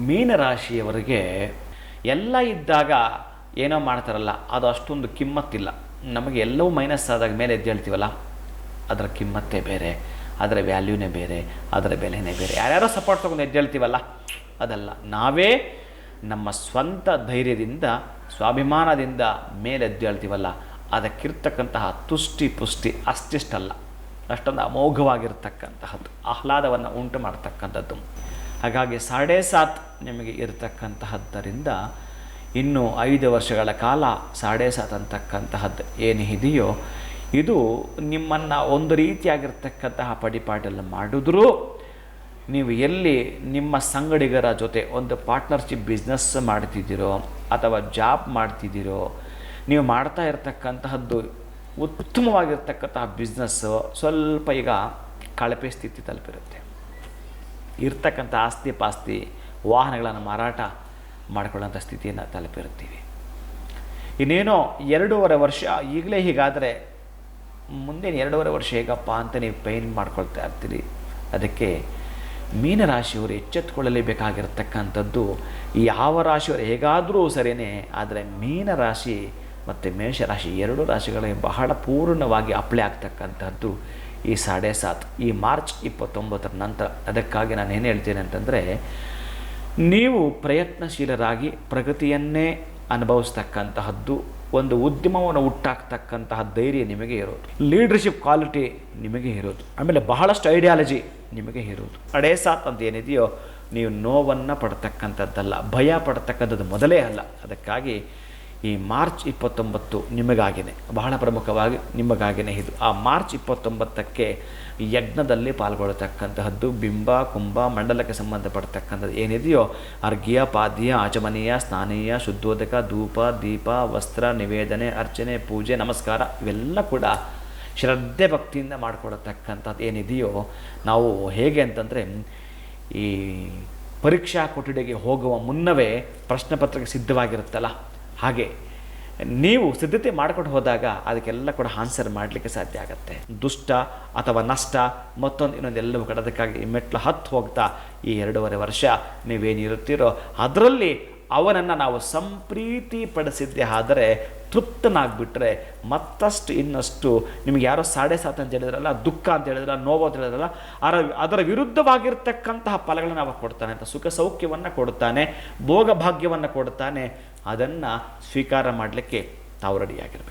ಮೀನರಾಶಿಯವರಿಗೆ ಎಲ್ಲ ಇದ್ದಾಗ ಏನೋ ಮಾಡ್ತಾರಲ್ಲ, ಅದು ಅಷ್ಟೊಂದು ಕಿಮ್ಮತ್ತಿಲ್ಲ. ನಮಗೆ ಎಲ್ಲವೂ ಮೈನಸ್ ಆದಾಗ ಮೇಲೆ ಎದ್ದೇಳ್ತೀವಲ್ಲ, ಅದರ ಕಿಮ್ಮತ್ತೇ ಬೇರೆ, ಅದರ ವ್ಯಾಲ್ಯೂನೇ ಬೇರೆ, ಅದರ ಬೆಲೆನೇ ಬೇರೆ. ಯಾರ್ಯಾರೋ ಸಪೋರ್ಟ್ ತೊಗೊಂಡು ಎದ್ದೇಳ್ತೀವಲ್ಲ, ಅದಲ್ಲ. ನಾವೇ ನಮ್ಮ ಸ್ವಂತ ಧೈರ್ಯದಿಂದ, ಸ್ವಾಭಿಮಾನದಿಂದ ಮೇಲೆ ಎದ್ದೇಳ್ತೀವಲ್ಲ, ಅದಕ್ಕಿರ್ತಕ್ಕಂತಹ ತುಷ್ಟಿ ಪುಷ್ಟಿ ಅಷ್ಟಿಷ್ಟಲ್ಲ, ಅಷ್ಟೊಂದು ಅಮೋಘವಾಗಿರ್ತಕ್ಕಂತಹದ್ದು, ಆಹ್ಲಾದವನ್ನು ಉಂಟು ಮಾಡ್ತಕ್ಕಂಥದ್ದು. ಹಾಗಾಗಿ 7.5 ನಿಮಗೆ ಇರತಕ್ಕಂತಹದ್ದರಿಂದ ಇನ್ನು 5 ವರ್ಷಗಳ ಕಾಲ 7.5 ಅಂತಕ್ಕಂತಹದ್ದು ಏನು ಇದೆಯೋ, ಇದು ನಿಮ್ಮನ್ನು ಒಂದು ರೀತಿಯಾಗಿರ್ತಕ್ಕಂತಹ ಪಡಿಪಾಟಲ್ಲಿ ಮಾಡಿದ್ರೂ, ನೀವು ಎಲ್ಲಿ ನಿಮ್ಮ ಸಂಗಡಿಗರ ಜೊತೆ ಒಂದು ಪಾರ್ಟ್ನರ್ಶಿಪ್ ಬಿಸ್ನೆಸ್ ಮಾಡ್ತಿದ್ದೀರೋ ಅಥವಾ ಜಾಬ್ ಮಾಡ್ತಿದ್ದೀರೋ, ನೀವು ಮಾಡ್ತಾ ಇರತಕ್ಕಂತಹದ್ದು ಉತ್ತಮವಾಗಿರ್ತಕ್ಕಂತಹ ಬಿಸ್ನೆಸ್ಸು ಸ್ವಲ್ಪ ಈಗ ಕಳಪೆ ಸ್ಥಿತಿ ತಲುಪಿರುತ್ತೆ. ಇರ್ತಕ್ಕಂಥ ಆಸ್ತಿ ಪಾಸ್ತಿ ವಾಹನಗಳನ್ನು ಮಾರಾಟ ಮಾಡಿಕೊಳ್ಳೋಂಥ ಸ್ಥಿತಿಯನ್ನು ತಲುಪಿರ್ತೀವಿ. ಇನ್ನೇನೋ 2.5 ವರ್ಷ ಈಗಲೇ ಹೀಗಾದರೆ ಮುಂದಿನ 2.5 ವರ್ಷ ಹೇಗಪ್ಪ ಅಂತ ನೀವು ಪೈನ್ ಮಾಡ್ಕೊಳ್ತಾ ಇರ್ತೀರಿ. ಅದಕ್ಕೆ ಮೀನರಾಶಿಯವರು ಎಚ್ಚೆತ್ತುಕೊಳ್ಳಲೇಬೇಕಾಗಿರ್ತಕ್ಕಂಥದ್ದು, ಯಾವ ರಾಶಿಯವರು ಹೇಗಾದರೂ ಸರಿಯೇ, ಆದರೆ ಮೀನರಾಶಿ ಮತ್ತು ಮೇಷರಾಶಿ 2 ರಾಶಿಗಳಿಗೆ ಬಹಳ ಪೂರ್ಣವಾಗಿ ಅಪ್ಲೈ ಆಗ್ತಕ್ಕಂಥದ್ದು ಈ 7.5 ಈ ಮಾರ್ಚ್ 29 ನಂತರ. ಅದಕ್ಕಾಗಿ ನಾನು ಏನು ಹೇಳ್ತೇನೆ ಅಂತಂದರೆ, ನೀವು ಪ್ರಯತ್ನಶೀಲರಾಗಿ ಪ್ರಗತಿಯನ್ನೇ ಅನುಭವಿಸ್ತಕ್ಕಂತಹದ್ದು, ಒಂದು ಉದ್ಯಮವನ್ನು ಹುಟ್ಟಾಕ್ತಕ್ಕಂತಹ ಧೈರ್ಯ ನಿಮಗೆ ಇರೋದು, ಲೀಡರ್ಶಿಪ್ ಕ್ವಾಲಿಟಿ ನಿಮಗೆ ಇರೋದು, ಆಮೇಲೆ ಬಹಳಷ್ಟು ಐಡಿಯಾಲಜಿ ನಿಮಗೆ ಇರೋದು. 7.5 ಅಂತ ಏನಿದೆಯೋ, ನೀವು ನೋವನ್ನು ಪಡ್ತಕ್ಕಂಥದ್ದಲ್ಲ, ಭಯ ಪಡ್ತಕ್ಕಂಥದ್ದು ಮೊದಲೇ ಅಲ್ಲ. ಅದಕ್ಕಾಗಿ ಈ ಮಾರ್ಚ್ 29 ನಿಮಗಾಗಿಯೇ, ಬಹಳ ಪ್ರಮುಖವಾಗಿ ನಿಮಗಾಗಿಯೇ ಇದು. ಆ ಮಾರ್ಚ್ 29ಕ್ಕೆ ಯಜ್ಞದಲ್ಲಿ ಪಾಲ್ಗೊಳ್ಳತಕ್ಕಂತಹದ್ದು, ಬಿಂಬ ಕುಂಭ ಮಂಡಲಕ್ಕೆ ಸಂಬಂಧಪಡ್ತಕ್ಕಂಥದ್ದು ಏನಿದೆಯೋ, ಅರ್ಘ್ಯ ಪಾದ್ಯ ಆಚಮನೀಯ ಸ್ನಾನೀಯ ಶುದ್ಧೋದಕ ಧೂಪ ದೀಪ ವಸ್ತ್ರ ನಿವೇದನೆ ಅರ್ಚನೆ ಪೂಜೆ ನಮಸ್ಕಾರ ಇವೆಲ್ಲ ಕೂಡ ಶ್ರದ್ಧೆ ಭಕ್ತಿಯಿಂದ ಮಾಡಿಕೊಡತಕ್ಕಂಥದ್ದು ಏನಿದೆಯೋ, ನಾವು ಹೇಗೆ ಅಂತಂದರೆ, ಈ ಪರೀಕ್ಷಾ ಕೊಠಡಿಗೆ ಹೋಗುವ ಮುನ್ನವೇ ಪ್ರಶ್ನೆ ಪತ್ರಿಕೆ ಸಿದ್ಧವಾಗಿರುತ್ತಲ್ಲ, ಹಾಗೆ ನೀವು ಸಿದ್ಧತೆ ಮಾಡಿಕೊಂಡು ಹೋದಾಗ ಅದಕ್ಕೆಲ್ಲ ಕೂಡ ಆನ್ಸರ್ ಮಾಡಲಿಕ್ಕೆ ಸಾಧ್ಯ ಆಗುತ್ತೆ. ದುಷ್ಟ ಅಥವಾ ನಷ್ಟ ಮತ್ತೊಂದು ಇನ್ನೊಂದೆಲ್ಲವೂ ಕೂಡ ಅದಕ್ಕಾಗಿ ಮೆಟ್ಲು ಹತ್ತು ಹೋಗ್ತಾ ಈ 2.5 ವರ್ಷ ನೀವೇನಿರುತ್ತೀರೋ ಅದರಲ್ಲಿ ಅವನನ್ನು ನಾವು ಸಂಪ್ರೀತಿ ಪಡಿಸಿದ್ದೆ ಆದರೆ, ತೃಪ್ತನಾಗ್ಬಿಟ್ರೆ ಮತ್ತಷ್ಟು ಇನ್ನಷ್ಟು ನಿಮಗೆ ಯಾರೋ 7.5 ಅಂತ ಹೇಳಿದ್ರಲ್ಲ, ದುಃಖ ಅಂತ ಹೇಳಿದ್ರಲ್ಲ, ನೋವು ಅಂತ ಹೇಳಿದ್ರಲ್ಲ, ಅದರ ವಿರುದ್ಧವಾಗಿರ್ತಕ್ಕಂತಹ ಫಲಗಳನ್ನು ನಾವು ಕೊಡ್ತಾನೆ ಅಂತ, ಸುಖ ಸೌಖ್ಯವನ್ನು ಕೊಡ್ತಾನೆ, ಭೋಗ ಭಾಗ್ಯವನ್ನು ಕೊಡ್ತಾನೆ. ಅದನ್ನು ಸ್ವೀಕಾರ ಮಾಡಲಿಕ್ಕೆ ತಾವು ರೆಡಿಯಾಗಿರಬೇಕು.